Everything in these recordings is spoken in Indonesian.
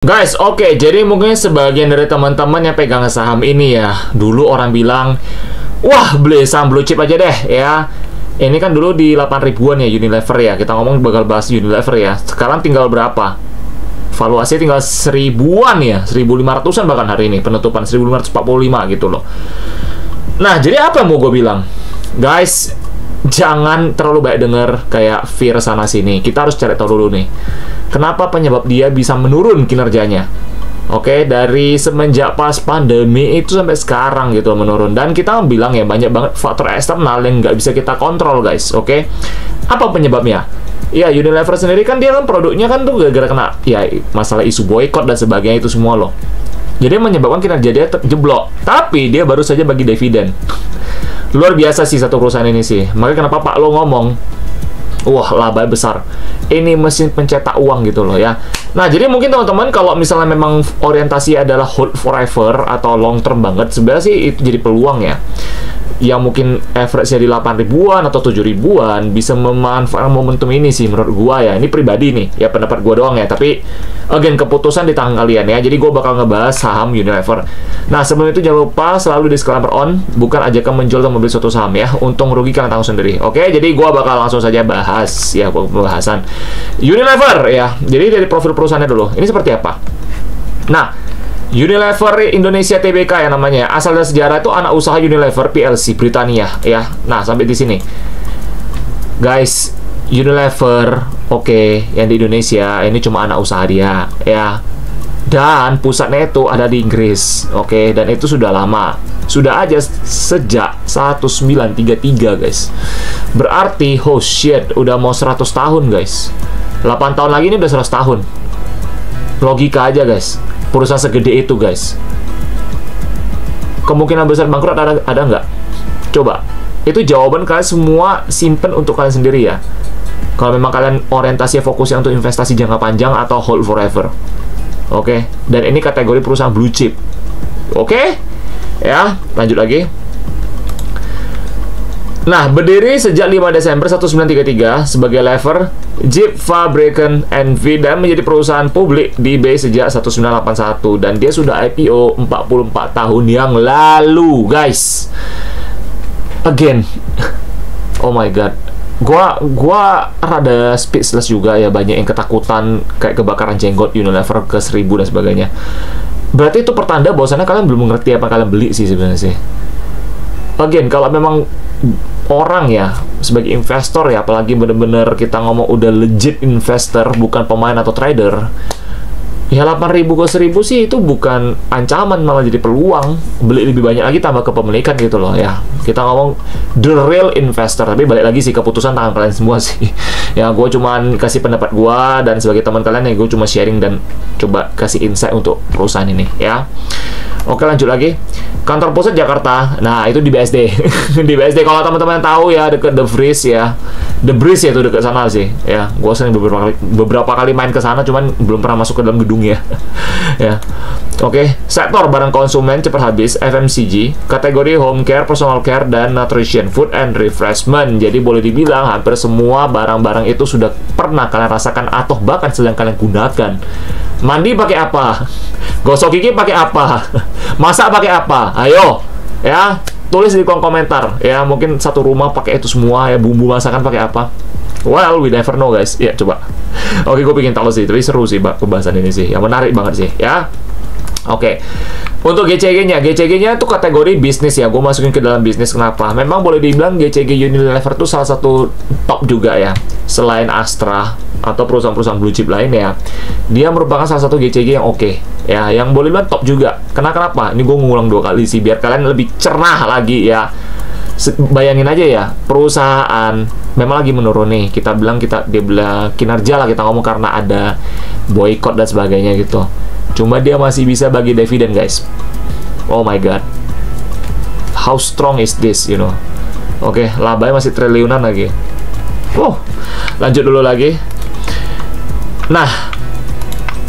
Guys, oke, jadi mungkin sebagian dari teman-teman yang pegang saham ini ya, dulu orang bilang, wah beli saham blue chip aja deh ya. Ini kan dulu di 8 ribuan ya Unilever ya, kita ngomong bakal bahas Unilever ya. Sekarang tinggal berapa? Valuasi tinggal 1000-an ya, 1500-an bahkan hari ini, penutupan 1545 gitu loh. Nah, jadi apa yang mau gue bilang? Guys, jangan terlalu banyak denger kayak fear sana sini. Kita harus cari tahu dulu nih, kenapa penyebab dia bisa menurun kinerjanya. Oke, dari semenjak pas pandemi itu sampai sekarang gitu menurun. Dan kita bilang ya, banyak banget faktor eksternal yang nggak bisa kita kontrol guys. Oke, apa penyebabnya? Ya, Unilever sendiri kan dia kan produknya kan tuh gara-gara kena ya masalah isu boykot dan sebagainya itu semua loh. Jadi menyebabkan kinerja dia jeblok. Tapi dia baru saja bagi dividen. Luar biasa sih satu perusahaan ini sih. Makanya kenapa Pak Lo ngomong, wah laba besar. Ini mesin pencetak uang gitu loh ya. Nah, jadi mungkin teman-teman kalau misalnya memang orientasi adalah hold forever atau long term banget, sebenarnya sih itu jadi peluang ya. Yang mungkin average-nya di 8 ribuan atau 7 ribuan bisa memanfaatkan momentum ini sih menurut gua ya. Ini pribadi nih, ya pendapat gua doang ya. Tapi again, keputusan di tangan kalian ya. Jadi gua bakal ngebahas saham Unilever. Nah, sebelum itu jangan lupa selalu disclaimer on, bukan ajakan menjual atau membeli suatu saham ya. Untung rugi kalian tanggung sendiri. Oke, jadi gua bakal langsung saja bahas ya pembahasan Unilever ya. Jadi dari profil perusahaannya dulu. Ini seperti apa? Nah, Unilever Indonesia Tbk ya namanya. Asal dari sejarah itu anak usaha Unilever PLC Britania ya. Nah, sampai di sini. Guys, Unilever oke, yang di Indonesia ini cuma anak usaha dia ya. Dan pusatnya itu ada di Inggris. Oke, dan itu sudah lama. Sudah aja sejak 1933, guys. Berarti oh shit, udah mau 100 tahun, guys. 8 tahun lagi ini udah 100 tahun. Logika aja, guys. Perusahaan segede itu guys, kemungkinan besar bangkrut ada nggak? Coba, itu jawaban kalian semua simpen untuk kalian sendiri ya. Kalau memang kalian orientasinya fokusnya untuk investasi jangka panjang atau hold forever. Oke, dan ini kategori perusahaan blue chip. Oke, ya lanjut lagi. Nah, berdiri sejak 5 Desember 1933 sebagai lever Jeep Fabriken NV dan menjadi perusahaan publik di B sejak 1981 dan dia sudah IPO 44 tahun yang lalu, guys. Again, oh my god, gua rada speechless juga ya, banyak yang ketakutan kayak kebakaran jenggot Unilever ke 1000 dan sebagainya. Berarti itu pertanda bahwasannya kalian belum mengerti apa kalian beli sih sebenarnya sih. Again, kalau memang orang ya sebagai investor ya, apalagi bener-bener kita ngomong udah legit investor bukan pemain atau trader ya, 8.000 ke 1.000 sih itu bukan ancaman, malah jadi peluang beli lebih banyak lagi tambah kepemilikan gitu loh ya. Kita ngomong the real investor, tapi balik lagi sih keputusan tangan kalian semua sih ya. Gue cuman kasih pendapat gue dan sebagai teman kalian ya, gue cuma sharing dan coba kasih insight untuk perusahaan ini ya. Oke, lanjut lagi. Kantor pusat Jakarta. Nah, itu di BSD. Di BSD kalau teman-teman tahu ya, dekat The Breeze ya. The Breeze ya, itu dekat sana sih. Ya, gue sering beberapa kali main ke sana, cuman belum pernah masuk ke dalam gedung ya. Ya. Oke, sektor barang konsumen cepat habis FMCG, kategori home care, personal care dan nutrition, food and refreshment. Jadi boleh dibilang hampir semua barang-barang itu sudah pernah kalian rasakan atau bahkan sedang kalian gunakan. Mandi pakai apa? Gosok gigi pakai apa? Masak pakai apa? Ayo, ya, tulis di kolom komentar. Ya, mungkin satu rumah pakai itu semua ya, bumbu masakan pakai apa? Well, we never know, guys. Ya, coba. Oke, gue bikin tahu sih, tapi seru sih pembahasan ini sih. Yang menarik banget sih, ya. Oke. Untuk GCG-nya itu kategori bisnis ya. Gue masukin ke dalam bisnis. Kenapa? Memang boleh dibilang GCG Unilever itu salah satu top juga ya. Selain Astra atau perusahaan-perusahaan blue chip lain ya, dia merupakan salah satu GCG yang oke ya, yang boleh dibilang top juga. Kenapa? Ini gue ngulang 2 kali sih biar kalian lebih cerah lagi ya. Bayangin aja ya, perusahaan memang lagi menurun nih. Dia bilang kinerja lah kita ngomong karena ada boykot dan sebagainya gitu. Cuma dia masih bisa bagi dividen, guys. Oh my god, how strong is this, you know? Oke, labanya masih triliunan lagi. Lanjut dulu lagi. Nah,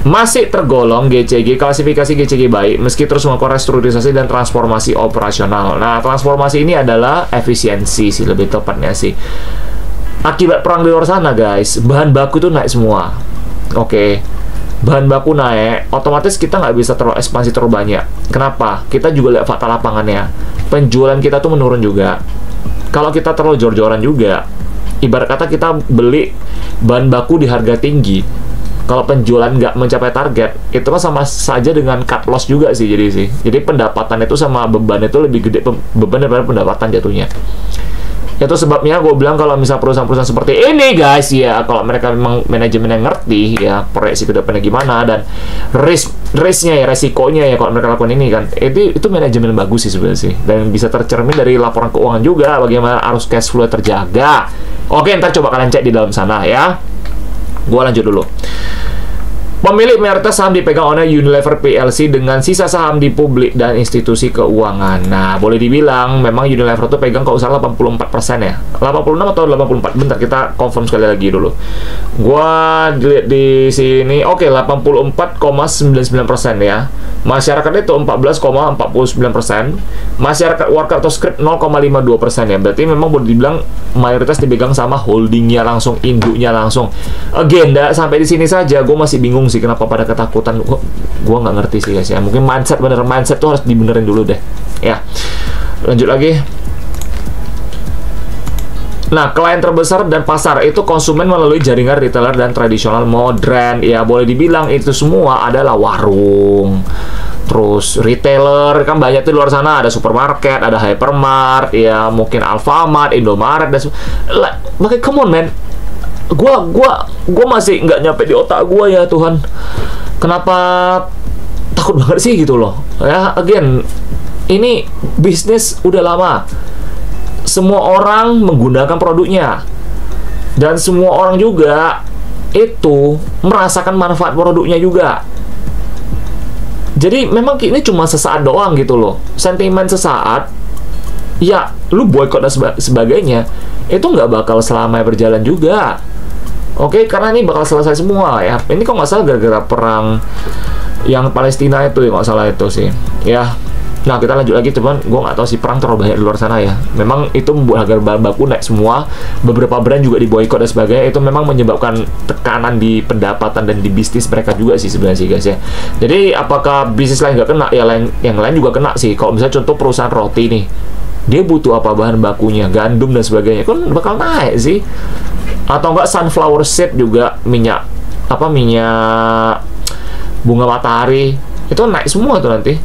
masih tergolong GCG, klasifikasi GCG baik meski terus melakukan restrukturisasi dan transformasi operasional. Nah, transformasi ini adalah efisiensi sih, lebih tepatnya sih. Akibat perang di luar sana, guys, bahan baku itu naik semua. Oke. bahan baku naik, otomatis kita nggak bisa terlalu ekspansi terlalu banyak. Kenapa? Kita juga lihat fakta lapangannya. Penjualan kita tuh menurun juga. Kalau kita terlalu jor-joran juga, ibarat kata kita beli bahan baku di harga tinggi, kalau penjualan nggak mencapai target, itu kan sama saja dengan cut loss juga sih. Jadi pendapatan itu sama beban itu lebih gede beban daripada pendapatan jatuhnya. Itu sebabnya gue bilang kalau misal perusahaan-perusahaan seperti ini guys, ya kalau mereka memang manajemennya ngerti ya proyeksi ke depannya gimana dan risknya ya, resikonya ya kalau mereka lakukan ini kan, itu manajemen bagus sih sebenarnya sih, dan bisa tercermin dari laporan keuangan juga bagaimana arus cash flow terjaga. Oke, ntar coba kalian cek di dalam sana ya. Gue lanjut dulu. Pemilik mayoritas saham dipegang oleh Unilever PLC dengan sisa saham di publik dan institusi keuangan. Nah, boleh dibilang memang Unilever itu pegang kalau usaha 84% ya. 86 atau 84? Bentar, kita confirm sekali lagi dulu. Gua dilihat di sini, oke, 84,99% ya. Masyarakat itu 14,49%. Masyarakat worker atau script 0,52% ya. Berarti memang boleh dibilang mayoritas dipegang sama holdingnya langsung, induknya langsung. Agenda sampai di sini saja, gue masih bingung sih kenapa pada ketakutan. Gue nggak ngerti sih guys ya. Mungkin mindset tuh harus dibenerin dulu deh ya. Lanjut lagi. Nah, klien terbesar dan pasar itu konsumen melalui jaringan retailer dan tradisional modern. Ya, boleh dibilang itu semua adalah warung. Terus retailer kan banyak tuh di luar sana, ada supermarket, ada hypermart, ya mungkin Alfamart, Indomaret dan makanya come on man. Gua masih nggak nyampe di otak gua ya Tuhan. Kenapa takut banget sih gitu loh. Ya, again, ini bisnis udah lama. Semua orang menggunakan produknya. Dan semua orang juga itu merasakan manfaat produknya juga. Jadi memang ini cuma sesaat doang gitu loh. Sentimen sesaat. Ya, lu boykot dan sebagainya. Itu nggak bakal selamanya berjalan juga. Oke, karena ini bakal selesai semua ya. Ini kok nggak salah gara-gara perang yang Palestina itu ya, nggak salah itu sih. Ya. Nah, kita lanjut lagi teman. Gue nggak tahu sih perang terlalu banyak di luar sana ya. Memang itu membuat harga bahan baku naik semua. Beberapa brand juga diboykot dan sebagainya. Itu memang menyebabkan tekanan di pendapatan dan di bisnis mereka juga sih sebenarnya sih guys ya. Jadi apakah bisnis lain nggak kena? Ya yang lain juga kena sih. Kalau misalnya contoh perusahaan roti nih, dia butuh apa bahan bakunya, gandum dan sebagainya, kan bakal naik sih. Atau enggak sunflower seed juga, minyak bunga matahari, itu naik semua tuh nanti.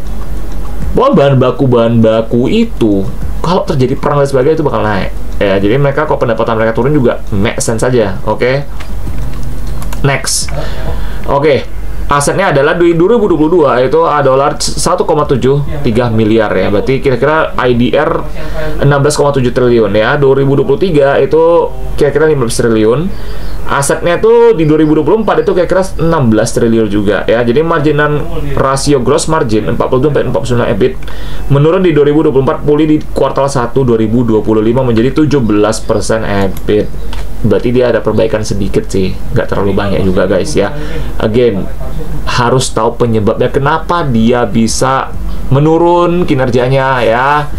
Bahan baku itu kalau terjadi perang dan sebagainya itu bakal naik ya. Jadi mereka kalau pendapatan mereka turun juga make sense saja. Oke. Next. Oke. Asetnya adalah di 2022 itu dolar 1,73 miliar ya. Berarti kira-kira IDR 16,7 triliun ya. 2023 itu kira-kira 15 triliun. Asetnya itu di 2024 itu kira-kira 16 triliun juga ya. Jadi marginan rasio gross margin 42-49 EBIT menurun di 2024, pulih di kuartal 1 2025 menjadi 17% EBIT. Berarti dia ada perbaikan sedikit sih, nggak terlalu banyak juga guys ya. Again, harus tahu penyebabnya kenapa dia bisa menurun kinerjanya ya.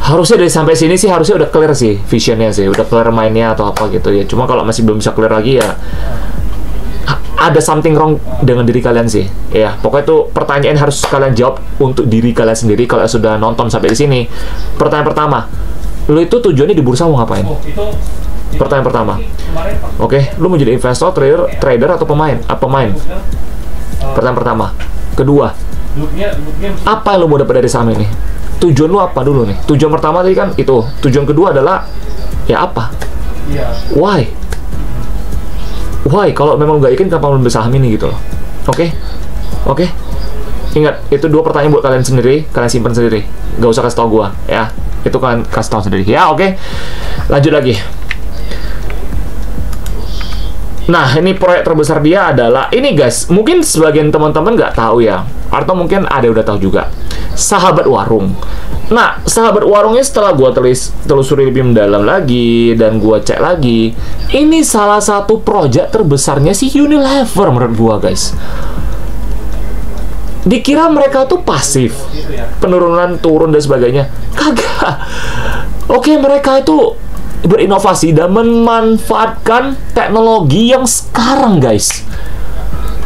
Harusnya dari sampai sini sih harusnya udah clear sih visionnya sih, udah clear mainnya atau apa gitu ya. Cuma kalau masih belum bisa clear lagi ya ada something wrong dengan diri kalian sih ya. Pokoknya itu pertanyaan harus kalian jawab untuk diri kalian sendiri kalau sudah nonton sampai di sini. Pertanyaan pertama, lu itu tujuannya di bursa mau ngapain? Pertanyaan pertama. Oke, lu mau jadi investor, trader atau pemain? Pemain. Pertanyaan pertama. Kedua, apa yang lu mau dapat dari saham ini? Tujuan lu apa dulu nih? Tujuan pertama tadi kan itu. Tujuan kedua adalah ya apa? Why? Kalau memang nggak yakin kenapa lu beli saham ini gitu loh. Oke? Ingat, itu dua pertanyaan buat kalian sendiri, kalian simpan sendiri. Gak usah kasih tau gua ya. Itu kalian kasih tau sendiri. Ya, oke. Lanjut lagi. Nah, ini proyek terbesar dia adalah ini guys. Mungkin sebagian teman-teman nggak tahu ya, atau mungkin ada yang udah tahu juga. Sahabat Warung. Nah, Sahabat Warungnya setelah gua telusuri lebih mendalam lagi dan gua cek lagi, ini salah satu proyek terbesarnya si Unilever menurut gua guys. Dikira mereka tuh pasif, penurunan turun dan sebagainya. Kagak. Oke, mereka itu berinovasi dan memanfaatkan teknologi yang sekarang guys.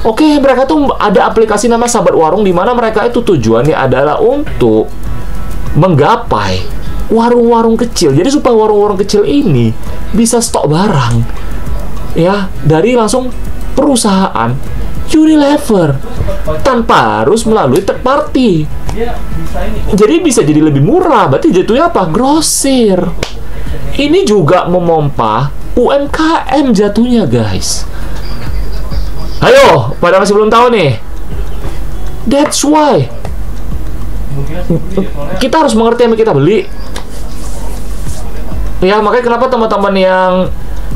Oke, mereka tuh ada aplikasi nama Sahabat Warung, di mana mereka itu tujuannya adalah untuk menggapai warung-warung kecil. Jadi supaya warung-warung kecil ini bisa stok barang ya dari langsung perusahaan Unilever tanpa harus melalui third party. Jadi bisa jadi lebih murah. Berarti jatuhnya apa? Grosir. Ini juga memompa UMKM jatuhnya, guys. Ayo, pada masih belum tahu nih. That's why kita harus mengerti yang kita beli. Ya, makanya kenapa teman-teman yang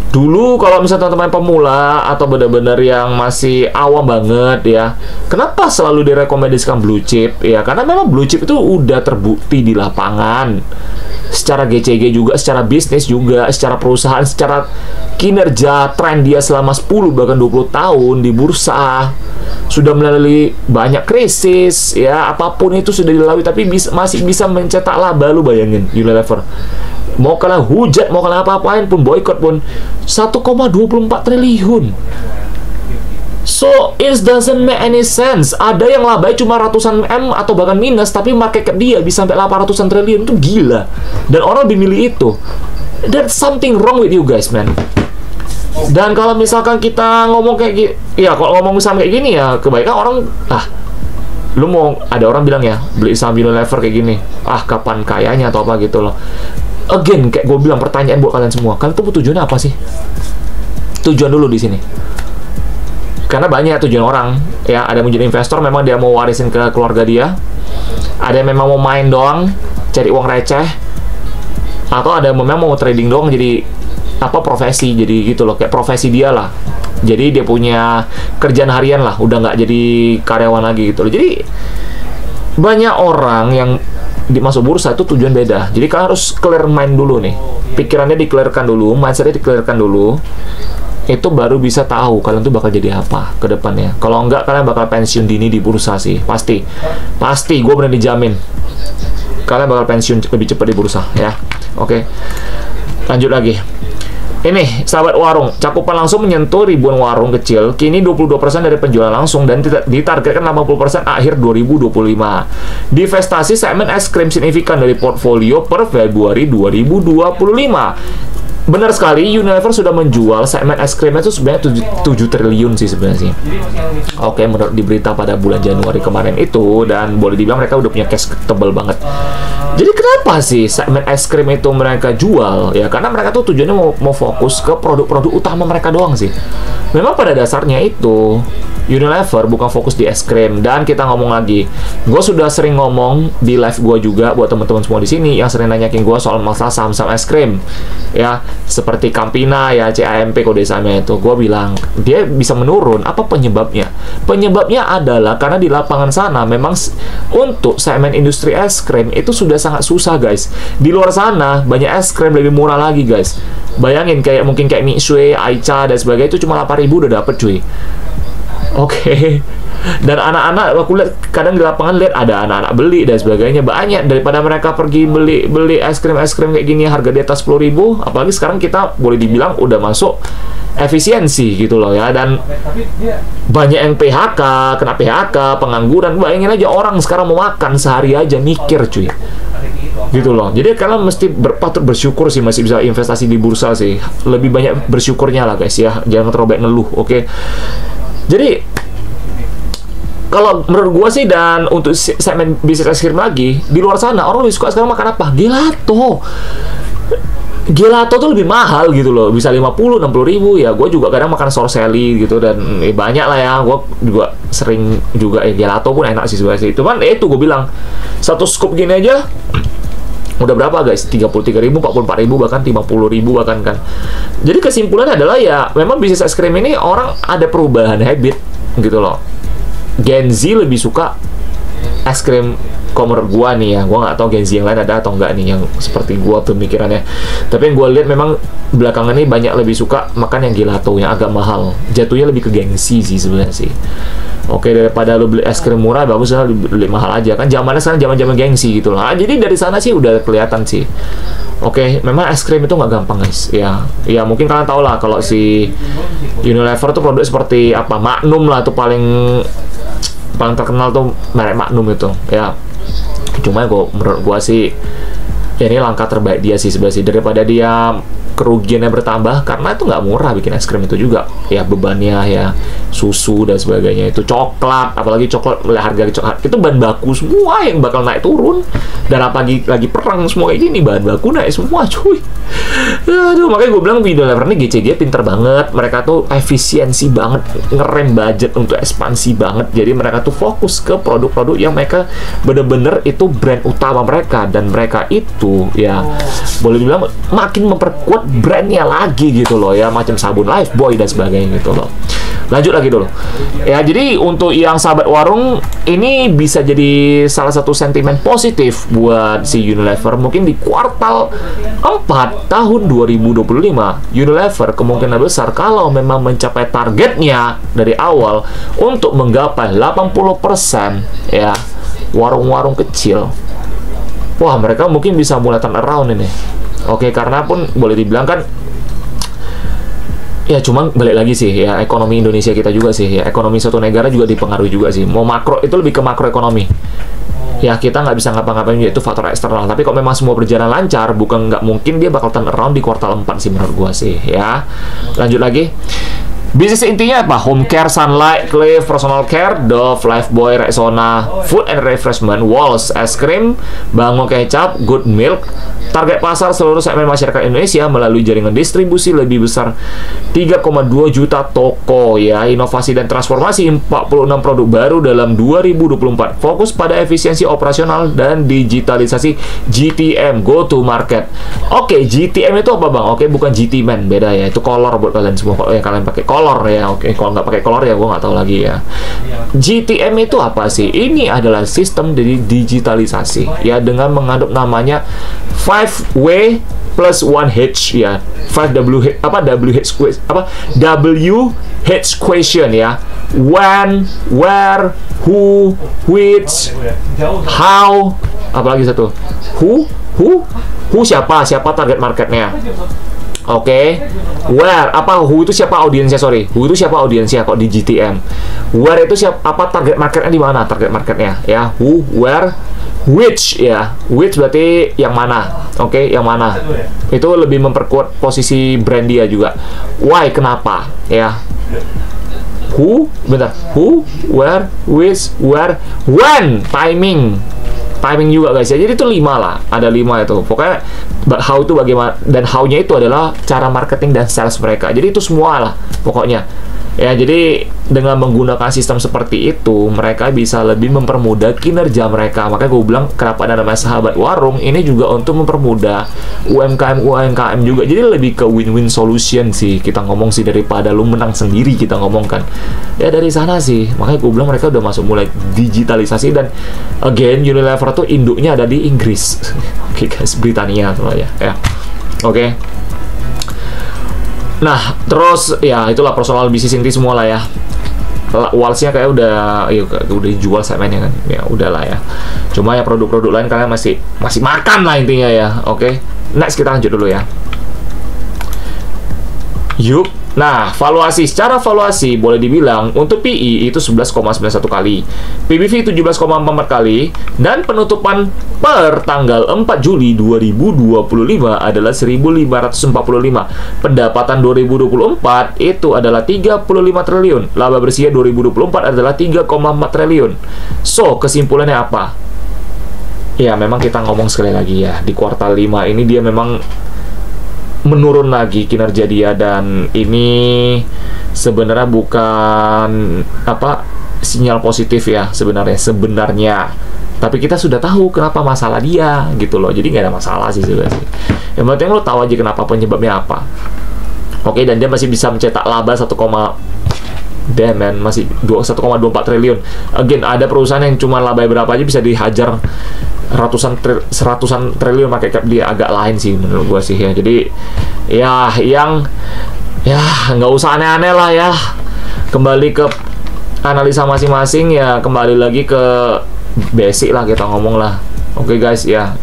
dulu, kalau misalnya teman-teman pemula atau benar-benar yang masih awam banget ya, kenapa selalu direkomendasikan blue chip? Ya, karena memang blue chip itu udah terbukti di lapangan. Secara GCG juga, secara bisnis juga, secara perusahaan, secara kinerja, tren dia selama 10 bahkan 20 tahun di bursa. Sudah melalui banyak krisis, ya, apapun itu sudah dilalui, tapi masih bisa mencetak laba. Lu bayangin, Unilever. Mau kena hujat, mau kena apa-apain pun, boykot pun, 1,24 triliun. So, it doesn't make any sense. Ada yang labanya cuma ratusan M atau bahkan minus, tapi market cap dia bisa sampai 800-an triliun. Itu gila. Dan orang lebih milih itu. There's something wrong with you guys, man. Dan kalau misalkan kita ngomong kayak gini, ya kalau ngomong saham kayak gini ya, kebanyakan orang, lu mau, ada orang bilang ya, beli saham Unilever kayak gini, kapan kayanya atau apa gitu loh. Again, kayak gue bilang, pertanyaan buat kalian semua, kalian tuh tujuannya apa sih? Tujuan dulu di sini. Karena banyak tujuan orang, ya, ada yang menjadi investor, memang dia mau warisin ke keluarga dia, ada yang memang mau main doang, cari uang receh, atau ada yang memang mau trading doang, jadi apa, profesi, jadi gitu loh, kayak profesi dia lah. Jadi dia punya kerjaan harian lah, udah nggak jadi karyawan lagi gitu loh. Jadi banyak orang yang masuk bursa itu tujuan beda. Jadi kalian harus clear mind dulu nih, pikirannya di-clearkan dulu, mindsetnya di-clearkan dulu. Itu baru bisa tahu kalian tuh bakal jadi apa ke depannya. Kalau enggak, kalian bakal pensiun dini di bursa sih, pasti, gue berani jamin kalian bakal pensiun lebih cepat di bursa ya. Oke, lanjut lagi. Ini Sahabat Warung, cakupan langsung menyentuh ribuan warung kecil, kini 22% dari penjualan langsung dan ditargetkan 80% akhir 2025. Divestasi segmen es krim signifikan dari portfolio per Februari 2025. Benar sekali, Unilever sudah menjual segmen es krim itu sebenarnya 7 triliun sih sebenarnya sih. Oke, menurut di berita pada bulan Januari kemarin itu, dan boleh dibilang mereka udah punya cash tebal banget. Jadi kenapa sih segmen es krim itu mereka jual? Ya karena mereka tuh tujuannya mau fokus ke produk-produk utama mereka doang sih. Memang pada dasarnya itu Unilever bukan fokus di es krim. Dan kita ngomong lagi, gue sudah sering ngomong di live gue juga buat teman-teman semua di sini yang sering nanyakin gue soal masalah saham-saham es krim, ya seperti Campina ya, CAMP kode sahamnya itu. Gue bilang dia bisa menurun. Apa penyebabnya? Penyebabnya adalah karena di lapangan sana memang untuk segmen industri es krim itu sudah sangat susah guys. Di luar sana banyak es krim lebih murah lagi guys. Bayangin mungkin kayak Mixue, Aicha dan sebagainya itu cuma 8.000 udah dapet cuy. Oke. Dan anak-anak, aku lihat kadang di lapangan, lihat ada anak-anak beli dan sebagainya, banyak daripada mereka pergi beli es krim kayak gini harga di atas 10.000. Apalagi sekarang kita boleh dibilang udah masuk efisiensi gitu loh ya. Dan banyak yang PHK, kena PHK, pengangguran. Bayangin aja orang sekarang mau makan sehari aja mikir cuy, gitu loh. Jadi kalian mesti patut bersyukur sih masih bisa investasi di bursa sih. Lebih banyak bersyukurnya lah guys ya, jangan terlalu banyak ngeluh. Oke. Jadi kalau menurut gua sih, dan untuk segmen bisnis es krim lagi, di luar sana orang lebih suka sekarang makan apa? Gelato tuh lebih mahal gitu loh, bisa 50-60 ribu ya. Gue juga kadang makan sorcelli gitu, dan banyak lah ya. Gue juga sering juga gelato pun enak sih sebenarnya sih. Cuman itu gue bilang, satu scoop gini aja udah berapa guys? 33.000, 44.000, bahkan 50.000 bahkan kan. Jadi kesimpulannya adalah ya memang bisnis es krim ini orang ada perubahan habit gitu loh. Gen Z lebih suka es krim. Kalau menurut gua nih ya, gua nggak tahu Gen Z yang lain ada atau enggak nih yang seperti gua pemikirannya. Tapi yang gua lihat memang belakangan ini banyak lebih suka makan yang gelato yang agak mahal. Jatuhnya lebih ke gengsi sih sebenarnya sih. Oke, daripada lu beli es krim murah, bagus lah beli mahal aja kan. Zamannya sekarang zaman-zaman gengsi gitu loh. Jadi dari sana sih udah kelihatan sih. Oke, memang es krim itu nggak gampang guys. Ya, ya mungkin kalian tahu lah kalau si Unilever tuh produk seperti apa, Magnum lah tuh paling terkenal tuh merek Magnum itu. Ya, cuma menurut gua sih ya ini langkah terbaik dia sih sebenarnya sih, daripada dia kerugiannya bertambah karena itu nggak murah bikin es krim itu juga ya, bebannya ya, susu dan sebagainya, itu coklat, apalagi coklat, harga coklat itu bahan baku semua yang bakal naik turun, dan apalagi lagi perang semua kayak gini bahan baku naik semua cuy. Aduh, makanya gue bilang Unilever ini GCG pinter banget, mereka tuh efisiensi banget, ngerem budget untuk ekspansi banget, jadi mereka tuh fokus ke produk-produk yang mereka bener-bener itu brand utama mereka, dan mereka itu ya boleh dibilang makin memperkuat brandnya lagi gitu loh ya, macam sabun Lifebuoy dan sebagainya gitu loh. Lanjut lagi dulu ya, jadi untuk yang sahabat warung ini bisa jadi salah satu sentimen positif buat si Unilever. Mungkin di kuartal 4 tahun 2025 Unilever kemungkinan besar kalau memang mencapai targetnya dari awal untuk menggapai 80% ya warung-warung kecil, wah mereka mungkin bisa mulai turn around ini. Oke, karena pun boleh dibilang kan ya, cuman balik lagi sih ya, ekonomi Indonesia kita juga sih ya, ekonomi suatu negara juga dipengaruhi juga sih. Mau makro itu lebih ke makroekonomi ya, kita nggak bisa ngapa-ngapain, itu faktor eksternal. Tapi kalau memang semua berjalan lancar, bukan nggak mungkin dia bakal turn around di kuartal 4 sih menurut gua sih ya. Lanjut lagi. Bisnis intinya apa? Home care, Sunlight, Cliff, Personal Care, Dove, Lifebuoy, Rexona, Food and Refreshment, Walls, es krim, Bango Kecap, Good Milk. Target pasar seluruh segmen masyarakat Indonesia melalui jaringan distribusi lebih besar 3,2 juta toko ya. Inovasi dan transformasi 46 produk baru dalam 2024. Fokus pada efisiensi operasional dan digitalisasi GTM, go to market. Oke, GTM itu apa bang? Oke, bukan GT Man, beda ya. Itu color buat kalian semua. Kalau yang kalian pakai color ya, oke. Kalau nggak pakai color ya, gue nggak tahu lagi ya. GTM itu apa sih? Ini adalah sistem dari digitalisasi ya, dengan mengadop namanya 5W plus 1H ya, 5W apa WH question ya, when, where, who, which, how, apalagi satu, who siapa target marketnya. Oke, where apa, who itu siapa audiensnya, who itu siapa audiensnya kok di GTM. Where itu siapa, apa target marketnya, di mana target marketnya ya, who, where, which ya, which berarti yang mana. Oke, yang mana itu lebih memperkuat posisi brand dia juga. Why, kenapa ya, who, who, where, which, where, when, timing juga guys ya. Jadi itu 5 lah, ada 5 itu pokoknya. How itu bagaimana, dan how-nya itu adalah cara marketing dan sales mereka. Jadi itu semua lah pokoknya ya. Jadi dengan menggunakan sistem seperti itu, mereka bisa lebih mempermudah kinerja mereka. Makanya gue bilang kenapa ada namanya sahabat warung, ini juga untuk mempermudah UMKM juga. Jadi lebih ke win-win solution sih kita ngomong sih, daripada lu menang sendiri kita ngomongkan ya, dari sana sih. Makanya gue bilang mereka udah masuk mulai digitalisasi, dan again Unilever tuh induknya ada di Inggris. Oke guys, Britania tuh ya. Oke. Nah, terus ya itulah personal bisnis inti semua lah ya. Walls-nya kayak udah dijual segmennya kan. Ya udahlah ya. Cuma ya produk-produk lain kalian masih makan lah intinya ya. Oke. Next kita lanjut dulu ya. Yuk. Nah, secara valuasi boleh dibilang untuk PE itu 11,91 kali, PBV 17,44 kali, dan penutupan per tanggal 4 Juli 2025 adalah 1.545. Pendapatan 2024 itu adalah 35 triliun. Laba bersih 2024 adalah 3,4 triliun. So, kesimpulannya apa? Ya, memang kita ngomong sekali lagi ya, di kuartal 5 ini dia memang menurun lagi kinerja dia, dan ini sebenarnya bukan apa sinyal positif ya sebenarnya. Tapi kita sudah tahu kenapa masalah dia gitu loh, jadi nggak ada masalah sih sebenarnya. Yang penting lo tahu aja kenapa, penyebabnya apa. Oke, dan dia masih bisa mencetak laba 1,24 triliun. Again, ada perusahaan yang cuma laba berapa aja bisa dihajar seratusan triliun pakai cap, dia agak lain sih menurut gua sih ya. Jadi ya yang ya nggak usah aneh-aneh lah ya, kembali ke analisa masing-masing ya, kembali lagi ke basic lah kita ngomong lah. Oke guys, ya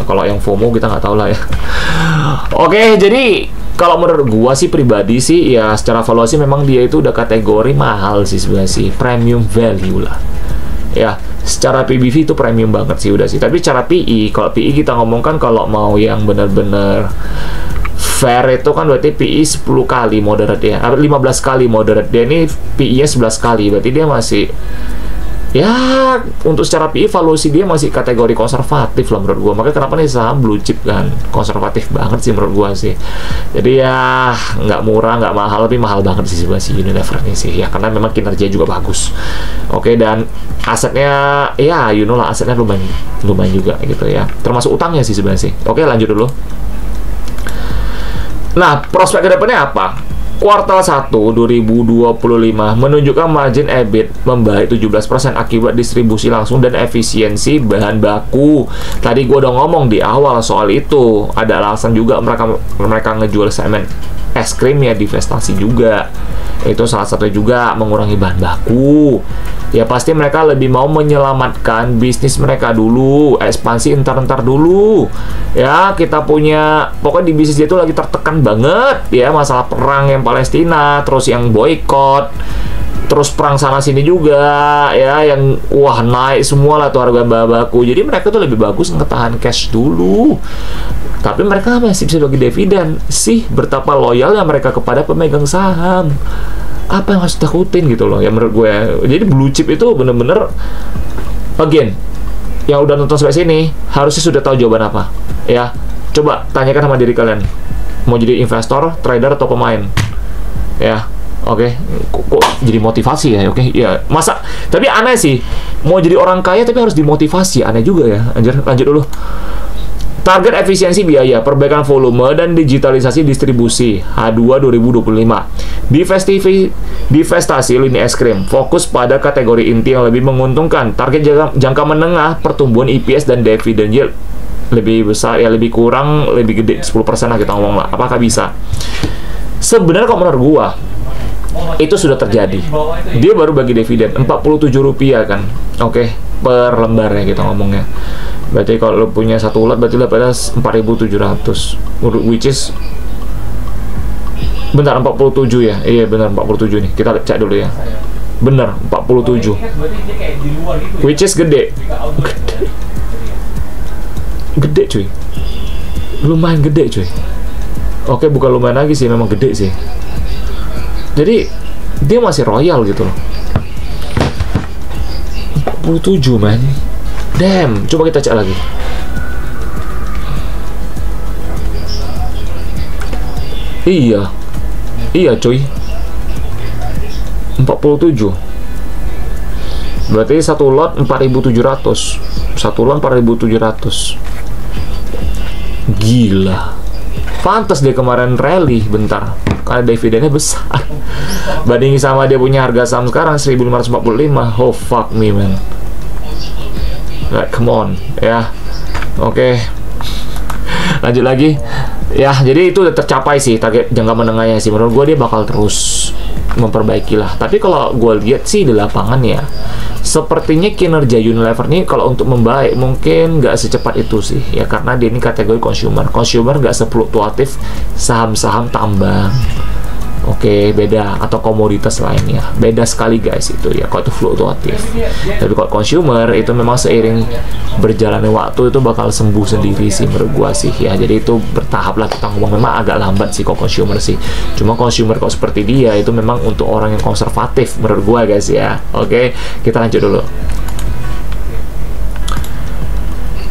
kalau yang FOMO kita nggak tahu lah ya. Oke, jadi kalau menurut gua sih pribadi sih ya secara valuasi memang dia itu udah kategori mahal sih sebenarnya sih, premium value lah. Ya, secara PBV itu premium banget sih udah sih. Tapi secara PE, kalau PE kita ngomongkan kalau mau yang benar-benar fair itu kan berarti PE 10 kali moderate ya, 15 kali moderate. Dia ini PE-nya 11 kali, berarti dia masih ya untuk secara PE valuasi dia masih kategori konservatif lah menurut gua. Makanya kenapa nih saham blue chip kan konservatif banget sih menurut gua sih. Jadi ya nggak murah nggak mahal, tapi mahal banget sih sebelah si Unilever ini sih ya, karena memang kinerja juga bagus. Oke, dan asetnya ya lah asetnya lumayan juga gitu ya, termasuk utangnya sih sebenarnya sih. Oke, lanjut dulu. Nah, prospek kedepannya apa? Kuartal 1 2025 menunjukkan margin EBIT membaik 17% akibat distribusi langsung dan efisiensi bahan baku. Tadi gue udah ngomong di awal soal itu. Ada alasan juga mereka ngejual semen es krim ya, divestasi juga. Itu salah satu juga mengurangi bahan baku. Ya pasti mereka lebih mau menyelamatkan bisnis mereka dulu, ekspansi entar dulu. Ya, kita punya pokoknya di bisnis itu lagi tertekan banget ya, masalah perang yang Palestina, terus yang boykot, terus perang sana sini juga ya, yang wah naik semua lah tuh harga bahan baku. Jadi mereka tuh lebih bagus ngetahan cash dulu. Tapi mereka masih bisa bagi dividen. Sih betapa loyalnya mereka kepada pemegang saham. Apa yang harus takutin gitu loh ya menurut gue. Jadi blue chip itu bener-bener, again, yang udah nonton sampai sini harusnya sudah tahu jawaban apa ya. Coba tanyakan sama diri kalian, mau jadi investor, trader, atau pemain ya. Oke, kok jadi motivasi ya? Oke, ya masa, tapi aneh sih, mau jadi orang kaya tapi harus dimotivasi, aneh juga ya. Anjir, lanjut dulu. Target efisiensi biaya, perbaikan volume, dan digitalisasi distribusi H2 2025. Divestasi lini es krim, fokus pada kategori inti yang lebih menguntungkan. Target jangka menengah, pertumbuhan EPS dan dividend yield lebih besar, ya lebih kurang, lebih gede, 10% lah kita ngomong lah. Apakah bisa? Sebenarnya kalau menurut gua, itu sudah terjadi. Dia baru bagi dividen Rp47 kan. Oke, per lembar ya kita ngomongnya. Berarti kalau lo punya satu lot berarti lo pada 4.700, which is bentar 47 ya. Iya benar 47 nih. Kita cek dulu ya. Benar 47. Which is gede. Gede cuy. Lumayan gede cuy. Oke, bukan lumayan lagi sih, memang gede sih. Jadi dia masih royal gitu loh. 47 man. Damn, coba kita cek lagi. Iya cuy, 47. Berarti satu lot 4.700. Satu lot 4.700. Gila. Pantas dia kemarin rally bentar, karena dividennya besar. Bandingin sama dia punya harga saham sekarang 1.545. Oh fuck me man. Like, come on ya. Oke. Lanjut lagi. Ya, jadi itu udah tercapai sih target jangka menengahnya sih. Menurut gue dia bakal terus memperbaiki lah. Tapi kalau gue lihat sih di lapangan ya, sepertinya kinerja Unilever nih kalau untuk membaik mungkin nggak secepat itu sih ya, karena dia ini kategori consumer nggak sefluktuatif saham-saham tambang. Oke, beda, atau komoditas lainnya beda sekali guys itu ya kalau itu fluktuatif. Tapi kalau consumer itu memang seiring berjalannya waktu itu bakal sembuh sendiri sih menurut gua sih ya. Jadi itu bertahap lah kita ngomong, memang agak lambat sih kok consumer sih. Cuma consumer kok seperti dia itu memang untuk orang yang konservatif menurut gua guys ya. Oke, kita lanjut dulu.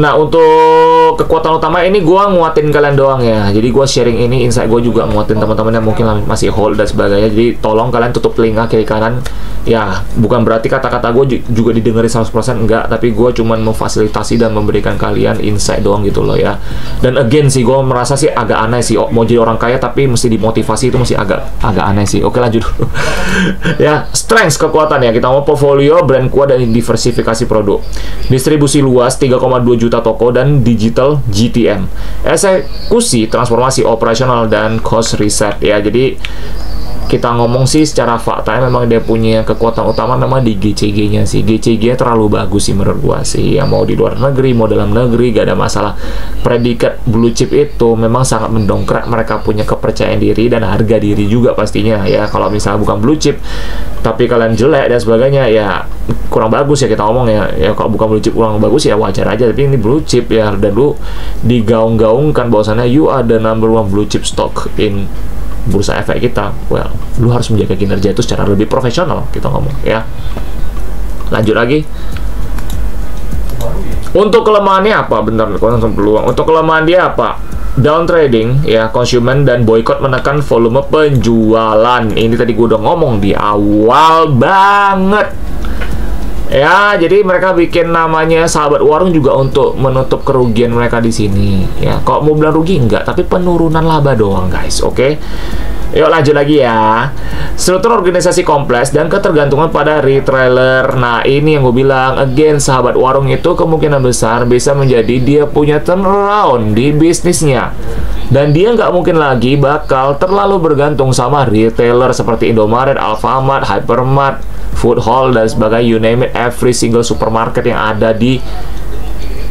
Nah, untuk kekuatan utama ini gue nguatin kalian doang ya. Jadi gue sharing ini, insight gue juga nguatin teman-teman yang mungkin masih hold dan sebagainya. Jadi tolong kalian tutup telinga kiri kanan. Ya, bukan berarti kata-kata gue juga didengerin 100%, enggak. Tapi gue cuman memfasilitasi dan memberikan kalian insight doang gitu loh ya. Dan again sih, gue merasa sih agak aneh sih. Mau jadi orang kaya tapi mesti dimotivasi, itu masih agak aneh sih. Oke, lanjut dulu. Ya, strengths, kekuatan ya. Kita mau portfolio, brand kuat, dan diversifikasi produk. Distribusi luas, 3,2 juta toko, dan digital GTM. Eksekusi transformasi operasional dan cost reset ya. Jadi kita ngomong sih secara fakta memang dia punya kekuatan utama memang di GCG-nya sih. GCG terlalu bagus sih menurut gua sih. Yang mau di luar negeri, mau dalam negeri, gak ada masalah. Predikat blue chip itu memang sangat mendongkrak mereka punya kepercayaan diri dan harga diri juga pastinya ya. Kalau misalnya bukan blue chip tapi kalian jelek dan sebagainya ya kurang bagus ya kita ngomong ya. Ya kalau bukan blue chip kurang bagus ya wajar aja, tapi ini blue chip ya, dan lu digaung-gaungkan bahwasannya you are the number one blue chip stock in bursa efek kita. Well, lu harus menjaga kinerja itu secara lebih profesional kita ngomong ya. Lanjut lagi. Untuk kelemahannya apa? Bentar, peluang. Untuk kelemahan dia apa? Down trading ya, konsumen dan boykot menekan volume penjualan. Ini tadi gue udah ngomong di awal banget. Ya, jadi mereka bikin namanya sahabat warung juga untuk menutup kerugian mereka di sini. Ya, kalau mau bilang rugi enggak, tapi penurunan laba doang, guys. Oke. Yuk lanjut lagi ya. Struktur organisasi kompleks dan ketergantungan pada retailer. Nah, ini yang gue bilang, again, sahabat warung itu kemungkinan besar bisa menjadi dia punya turnaround di bisnisnya. Dan dia nggak mungkin lagi bakal terlalu bergantung sama retailer seperti Indomaret, Alfamart, Hypermart, Food Hall, dan sebagainya. You name it, every single supermarket yang ada di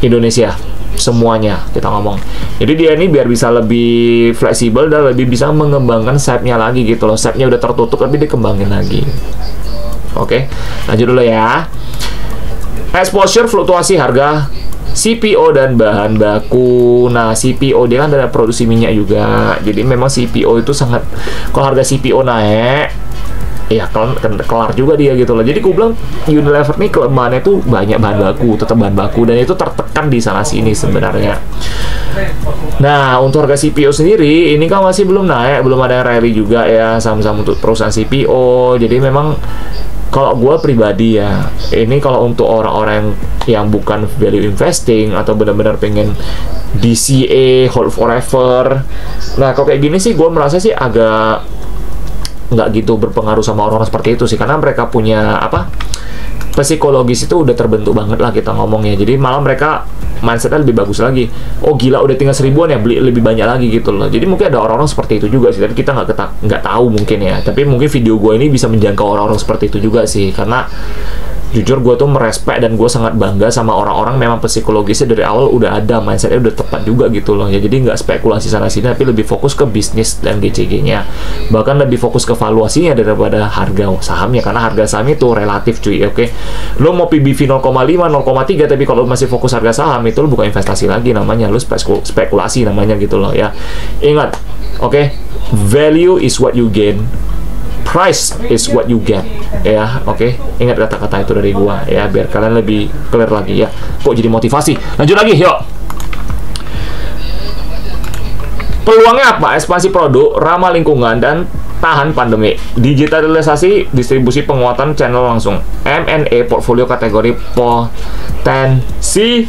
Indonesia. Semuanya kita ngomong. Jadi dia ini biar bisa lebih fleksibel dan lebih bisa mengembangkan sayapnya lagi gitu loh. Sayapnya udah tertutup tapi dikembangin lagi. Oke, lanjut dulu ya. Exposure fluktuasi harga CPO dan bahan baku. Nah, CPO dia kan ada produksi minyak juga. Jadi memang CPO itu sangat, kalau harga CPO naik ya kelar juga dia gitu loh. Jadi gue bilang Unilever nih kelemahannya tuh banyak bahan baku, tetap bahan baku, dan itu tertekan di sana sini sebenarnya. Nah, untuk harga CPO sendiri ini kan masih belum naik, belum ada rally juga ya saham-saham untuk perusahaan CPO. Jadi memang kalau gue pribadi ya, ini kalau untuk orang-orang yang bukan value investing atau benar-benar pengen DCA, hold forever. Nah, kalau kayak gini sih gue merasa sih agak nggak gitu berpengaruh sama orang-orang seperti itu sih, karena mereka punya apa, psikologis itu udah terbentuk banget lah kita ngomongnya. Jadi malah mereka mindsetnya lebih bagus lagi. Oh gila, udah tinggal 1000-an ya, beli lebih banyak lagi gitu loh. Jadi mungkin ada orang-orang seperti itu juga sih, tapi kita nggak tahu mungkin ya. Tapi mungkin video gue ini bisa menjangkau orang-orang seperti itu juga sih, karena jujur gue tuh merespek dan gue sangat bangga sama orang-orang memang psikologisnya dari awal udah ada, mindsetnya udah tepat juga gitu loh ya. Jadi nggak spekulasi sana sini, tapi lebih fokus ke bisnis dan GCG-nya, bahkan lebih fokus ke valuasinya daripada harga sahamnya, karena harga saham itu relatif cuy. Oke, lo mau PBV 0,5, 0,3, tapi kalau masih fokus harga saham itu lo bukan investasi lagi namanya, lo spekulasi namanya gitu loh ya. Ingat, oke, value is what you gain, price is what you get ya. Oke, ingat kata-kata itu dari gua ya, biar kalian lebih clear lagi ya. Kok jadi motivasi? Lanjut lagi yuk. Peluangnya apa? Ekspansi produk, ramah lingkungan, dan tahan pandemi. Digitalisasi, distribusi, penguatan channel langsung. M&A, portfolio kategori potensi.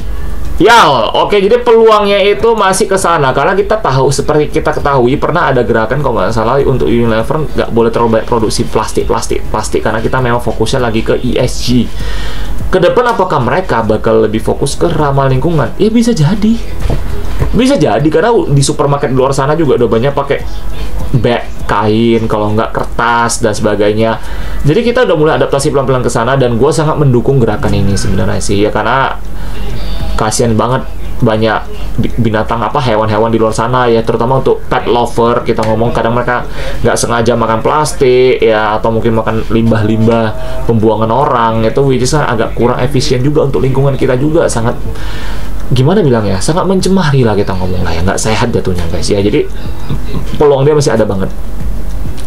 Oke, jadi peluangnya itu masih ke sana, karena kita tahu, seperti kita ketahui pernah ada gerakan kalau nggak salah untuk Unilever nggak boleh terlalu banyak produksi plastik karena kita memang fokusnya lagi ke ESG. Kedepan apakah mereka bakal lebih fokus ke ramah lingkungan? Ya bisa jadi karena di supermarket di luar sana juga udah banyak pakai bag kain, kalau nggak kertas dan sebagainya. Jadi kita udah mulai adaptasi pelan-pelan ke sana, dan gue sangat mendukung gerakan ini sebenarnya sih ya, karena kasian banget banyak binatang hewan-hewan di luar sana ya, terutama untuk pet lover kita ngomong. Kadang mereka nggak sengaja makan plastik ya, atau mungkin makan limbah-limbah pembuangan orang itu, which is agak kurang efisien juga untuk lingkungan kita juga, sangat gimana bilang ya, sangat mencemari lah kita ngomong lah ya, nggak sehat jatuhnya guys ya. Jadi peluang dia masih ada banget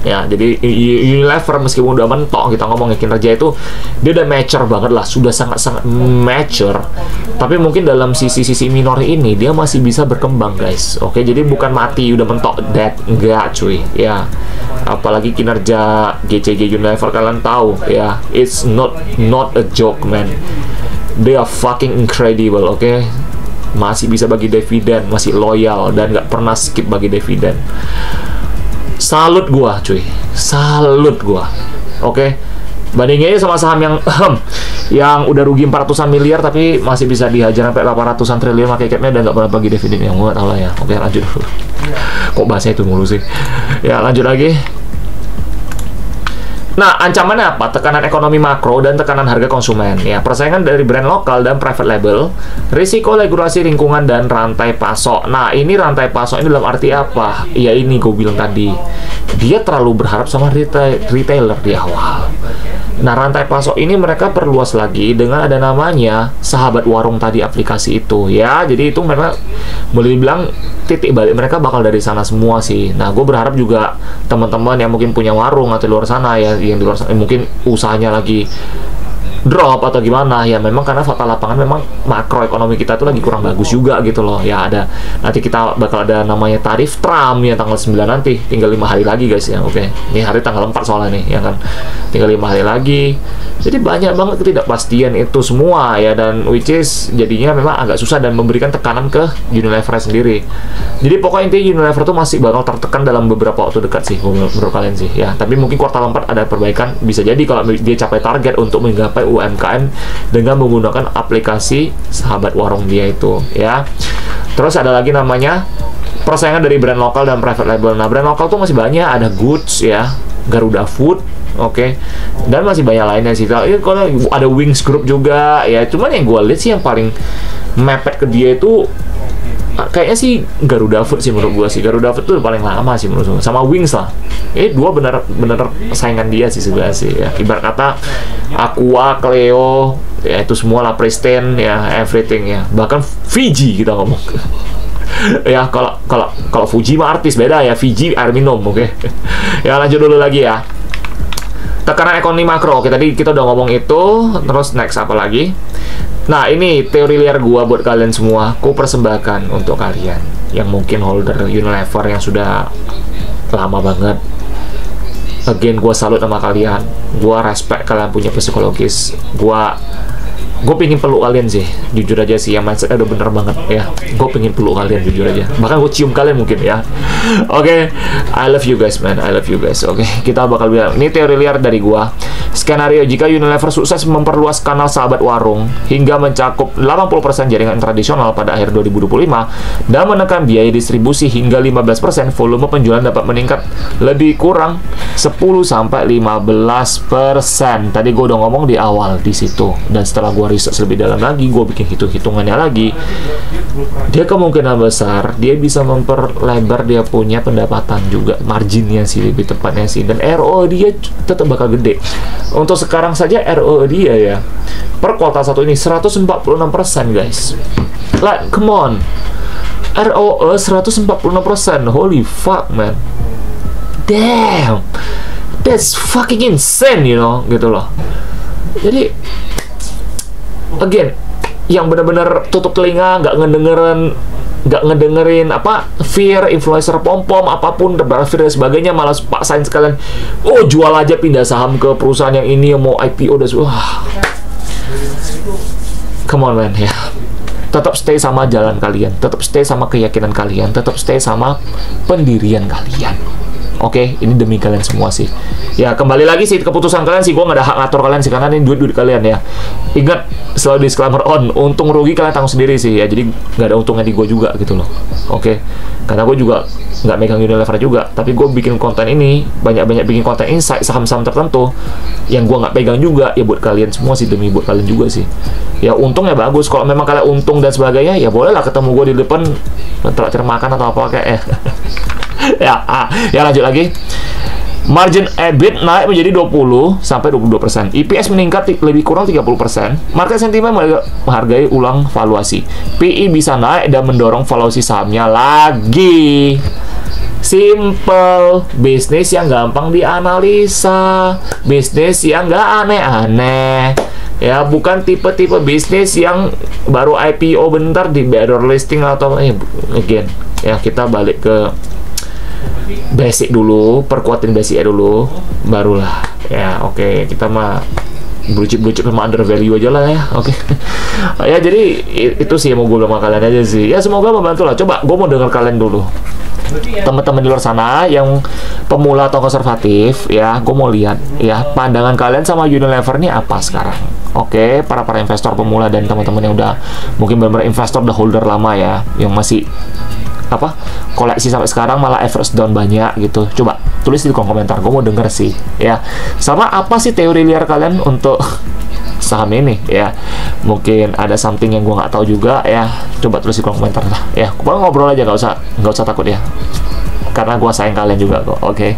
ya. Jadi Unilever meskipun udah mentok kita ngomongin kinerja itu, dia udah mature banget lah, sudah sangat-sangat mature, tapi mungkin dalam sisi minor ini dia masih bisa berkembang guys. Oke, jadi bukan mati udah mentok dead, enggak cuy ya. Apalagi kinerja GCG Unilever kalian tahu ya, it's not a joke man, they are fucking incredible. Oke, masih bisa bagi dividen, masih loyal, dan nggak pernah skip bagi dividen. Salut gua cuy, salut gua. Oke, bandingnya sama saham yang udah rugi 400-an miliar tapi masih bisa dihajar sampai 800-an triliun, market cap-nya udah nggak pernah bagi dividen, yang gua tahu lah ya. Oke, lanjut dulu. Kok bahasa itu mulu sih ya, lanjut lagi. Nah, ancamannya apa? Tekanan ekonomi makro dan tekanan harga konsumen. Ya, persaingan dari brand lokal dan private label, risiko regulasi lingkungan dan rantai pasok. Nah, ini rantai pasok ini dalam arti apa? Ya ini gue bilang tadi. Dia terlalu berharap sama retailer di awal. Nah, rantai pasok ini mereka perluas lagi dengan ada namanya sahabat warung tadi, aplikasi itu ya. Jadi itu mereka boleh dibilang titik balik mereka bakal dari sana semua sih. Nah, gue berharap juga teman-teman yang mungkin punya warung atau di luar sana ya, yang di luar sana mungkin usahanya lagi drop atau gimana ya, memang karena fakta lapangan memang makroekonomi kita tuh lagi kurang bagus juga gitu loh ya. Ada nanti kita bakal ada namanya tarif Trump ya tanggal 9 nanti, tinggal 5 hari lagi guys ya. Oke, ini hari tanggal 4 soalnya nih ya kan, tinggal 5 hari lagi. Jadi banyak banget ketidakpastian itu semua ya, dan which is jadinya memang agak susah dan memberikan tekanan ke Unilever sendiri. Jadi pokoknya intinya Unilever tuh masih bakal tertekan dalam beberapa waktu dekat sih menurut kalian sih ya. Tapi mungkin kuartal 4 ada perbaikan, bisa jadi kalau dia capai target untuk menggapai UMKM dengan menggunakan aplikasi sahabat warung dia itu ya. Terus ada lagi namanya persaingan dari brand lokal dan private label. Nah, brand lokal tuh masih banyak, ada Goods ya, Garuda Food, oke, dan masih banyak lainnya sih. Kalau ada Wings Group juga ya, cuman yang gue lihat sih yang paling mepet ke dia itu kayaknya sih Garuda Food sih menurut gue sih. Garuda Food tuh paling lama sih menurut gue, sama Wings lah. Ini dua bener-bener saingan dia sih sebenarnya sih ya. Ibarat kata Aqua, Cleo, ya itu semua lah, Pristine ya, everything ya. Bahkan Fiji kita ngomong. Ya kalau Fuji mah artis beda ya, Fiji air minum, oke. Ya lanjut dulu lagi ya. Tekanan ekonomi makro, oke tadi kita udah ngomong itu. Terus next apa lagi? Nah, ini teori liar gua buat kalian semua. Ku persembahkan untuk kalian yang mungkin holder Unilever yang sudah lama banget. Again, gua salut sama kalian. Gua respect kalian punya psikologis. Gue pengen peluk kalian sih, jujur aja sih, yang mindsetnya udah bener banget ya. Gue pengen peluk kalian jujur aja, bahkan gue cium kalian mungkin ya. Oke, I love you guys man, I love you guys. Oke, kita bakal bilang ini teori liar dari gue. Skenario jika Unilever sukses memperluas kanal sahabat warung hingga mencakup 80% jaringan tradisional pada akhir 2025 dan menekan biaya distribusi hingga 15%, volume penjualan dapat meningkat lebih kurang 10-15%. Tadi gue udah ngomong di awal di situ, dan setelah gue research lebih dalam lagi, gue bikin hitung-hitungannya lagi, dia kemungkinan besar dia bisa memperlebar dia punya pendapatan juga, marginnya sih lebih tepatnya sih, dan ROE dia tetap bakal gede. Untuk sekarang saja ROE dia ya per kuartal 1 ini 146% guys. Like come on, ROE 146%, holy fuck man, damn, that's fucking insane, you know, gitu loh. Jadi again, yang benar-benar tutup telinga, nggak ngedengerin apa fear, influencer pom-pom, apapun, fear dan sebagainya, malah paksain sekalian, oh jual aja, pindah saham ke perusahaan yang ini, yang mau IPO dan come on man ya. Tetap stay sama jalan kalian, tetap stay sama keyakinan kalian, tetap stay sama pendirian kalian. Oke, ini demi kalian semua sih. Ya, kembali lagi sih, keputusan kalian sih, gue nggak ada hak ngatur kalian sih, karena ini duit-duit kalian ya. Ingat, selalu disclaimer on, untung rugi kalian tanggung sendiri sih ya, jadi nggak ada untungnya di gue juga gitu loh. Oke, karena gue juga nggak megang Unilever juga, tapi gue bikin konten ini, banyak-banyak bikin konten insight saham-saham tertentu yang gue nggak pegang juga, ya buat kalian semua sih, demi buat kalian juga sih. Ya untungnya bagus, kalau memang kalian untung dan sebagainya, ya bolehlah ketemu gue di depan, traktir makan atau apa kayak ya lanjut lagi. Margin EBIT naik menjadi 20-22%. EPS meningkat lebih kurang 30%. Market sentiment menghargai ulang valuasi. PE bisa naik dan mendorong valuasi sahamnya lagi. Simple, bisnis yang gampang dianalisa, bisnis yang nggak aneh-aneh. Ya, bukan tipe-tipe bisnis yang baru IPO bentar di better listing atau again. Ya, kita balik ke basic dulu, perkuatin basicnya dulu, barulah ya. Oke, kita mah blue-chip sama under value aja lah ya. Oke. Ya, jadi itu sih yang mau gue bilang sama kalian aja sih. Ya, semoga membantu lah. Coba gue mau dengar kalian dulu, teman-teman di luar sana yang pemula atau konservatif ya. Gue mau lihat ya pandangan kalian sama Unilever ini apa sekarang. Oke, para investor pemula dan teman-teman yang udah mungkin benar-benar investor, udah holder lama ya, yang masih apa koleksi sampai sekarang malah average down banyak gitu? Coba tulis di kolom komentar, gue mau denger sih ya. Sama apa sih teori liar kalian untuk saham ini ya? Mungkin ada something yang gue nggak tahu juga ya. Coba tulis di kolom komentar lah ya. Gue ngobrol aja, nggak usah takut ya, karena gue sayang kalian juga kok. Oke.